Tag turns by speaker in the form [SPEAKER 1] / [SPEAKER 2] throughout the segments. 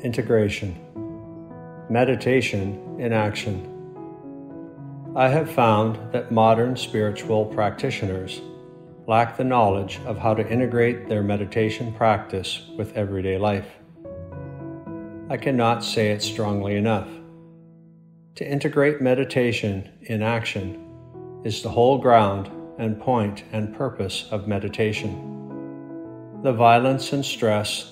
[SPEAKER 1] Integration. Meditation in action. I have found that modern spiritual practitioners lack the knowledge of how to integrate their meditation practice with everyday life. I cannot say it strongly enough. To integrate meditation in action is the whole ground and point and purpose of meditation. The violence and stress,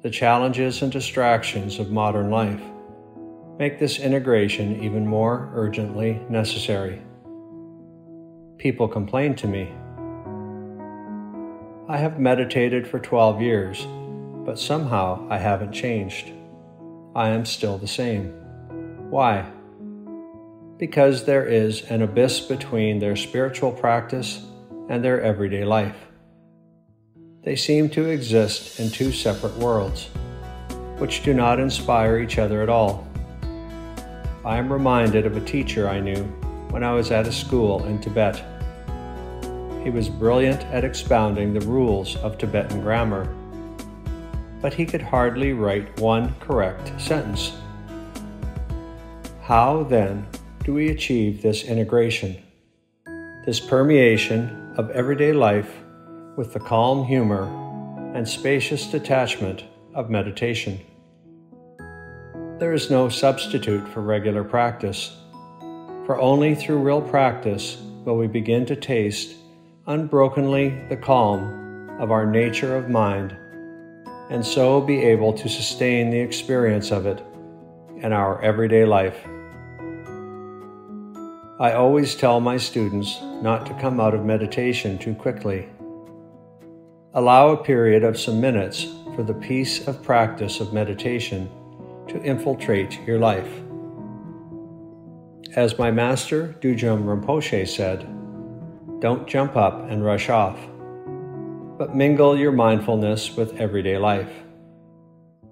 [SPEAKER 1] the challenges and distractions of modern life make this integration even more urgently necessary. People complain to me, "I have meditated for 12 years, but somehow I haven't changed. I am still the same." Why? Because there is an abyss between their spiritual practice and their everyday life. They seem to exist in two separate worlds, which do not inspire each other at all. I am reminded of a teacher I knew when I was at a school in Tibet. He was brilliant at expounding the rules of Tibetan grammar, but he could hardly write one correct sentence. How, then, do we achieve this integration, this permeation of everyday life with the calm humor and spacious detachment of meditation? There is no substitute for regular practice, for only through real practice will we begin to taste unbrokenly the calm of our nature of mind, and so be able to sustain the experience of it in our everyday life. I always tell my students not to come out of meditation too quickly. Allow a period of some minutes for the peace of practice of meditation to infiltrate your life. As my master Dudjom Rinpoche said, don't jump up and rush off, but mingle your mindfulness with everyday life.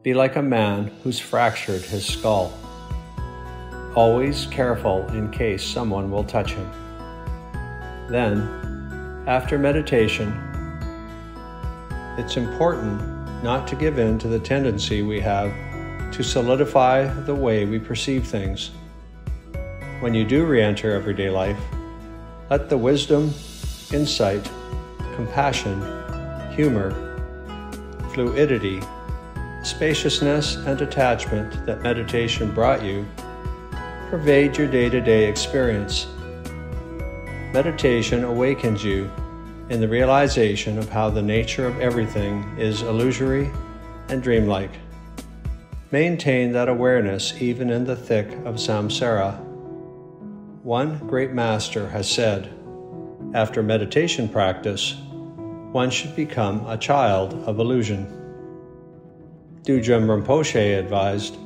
[SPEAKER 1] Be like a man who's fractured his skull, always careful in case someone will touch him. Then, after meditation, it's important not to give in to the tendency we have to solidify the way we perceive things. When you do re-enter everyday life, let the wisdom, insight, compassion, humor, fluidity, spaciousness, and detachment that meditation brought you pervade your day-to-day experience. Meditation awakens you in the realization of how the nature of everything is illusory and dreamlike. Maintain that awareness even in the thick of samsara. One great master has said, after meditation practice, one should become a child of illusion. Dudjom Rinpoche advised,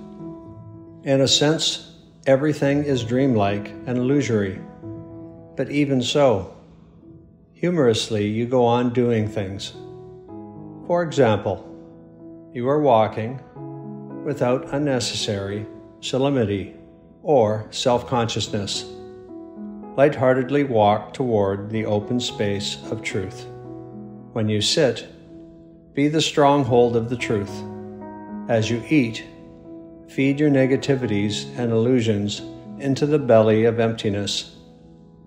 [SPEAKER 1] in a sense, everything is dreamlike and illusory, but even so, humorously you go on doing things. For example, you are walking without unnecessary solemnity or self-consciousness. Lightheartedly walk toward the open space of truth. When you sit, be the stronghold of the truth. As you eat, feed your negativities and illusions into the belly of emptiness,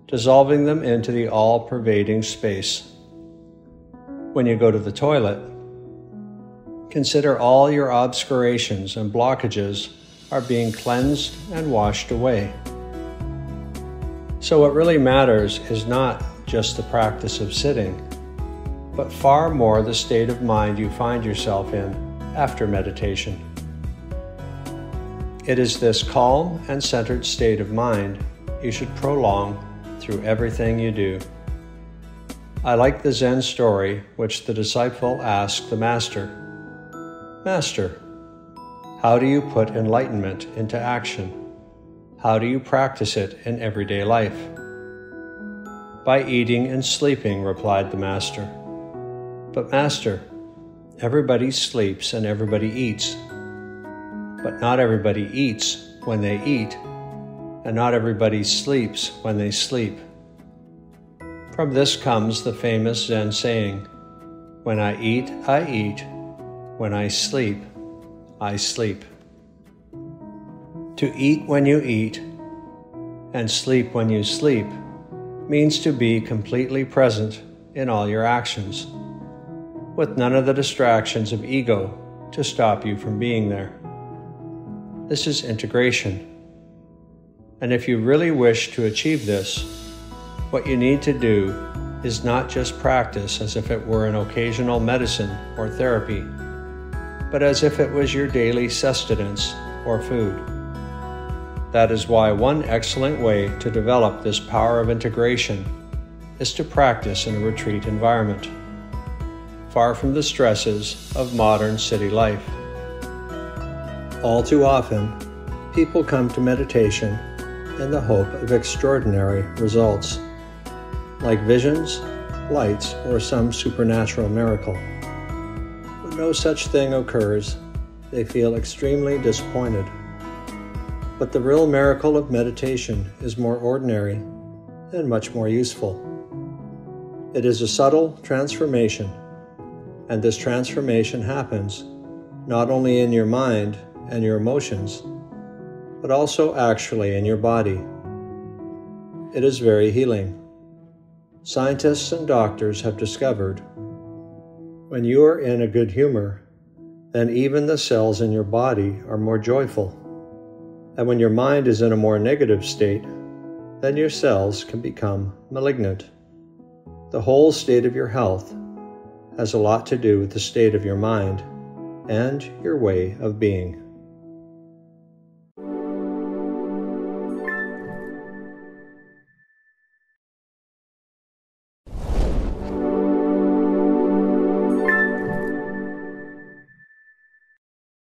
[SPEAKER 1] dissolving them into the all-pervading space. When you go to the toilet, consider all your obscurations and blockages are being cleansed and washed away. So what really matters is not just the practice of sitting, but far more the state of mind you find yourself in after meditation. It is this calm and centered state of mind you should prolong through everything you do. I like the Zen story which the disciple asked the master, "Master, how do you put enlightenment into action? How do you practice it in everyday life?" "By eating and sleeping," replied the master. "But master, everybody sleeps and everybody eats. But not everybody eats when they eat, and not everybody sleeps when they sleep." From this comes the famous Zen saying, "When I eat, when I sleep, I sleep. To eat when you eat and sleep when you sleep means to be completely present in all your actions, with none of the distractions of ego to stop you from being there. This is integration. And if you really wish to achieve this, what you need to do is not just practice as if it were an occasional medicine or therapy, but as if it was your daily sustenance or food. That is why one excellent way to develop this power of integration is to practice in a retreat environment, far from the stresses of modern city life. All too often, people come to meditation in the hope of extraordinary results, like visions, lights, or some supernatural miracle. When no such thing occurs, they feel extremely disappointed. But the real miracle of meditation is more ordinary and much more useful. It is a subtle transformation, and this transformation happens not only in your mind and your emotions, but also actually in your body. It is very healing. Scientists and doctors have discovered when you are in a good humor, then even the cells in your body are more joyful. And when your mind is in a more negative state, then your cells can become malignant. The whole state of your health has a lot to do with the state of your mind and your way of being.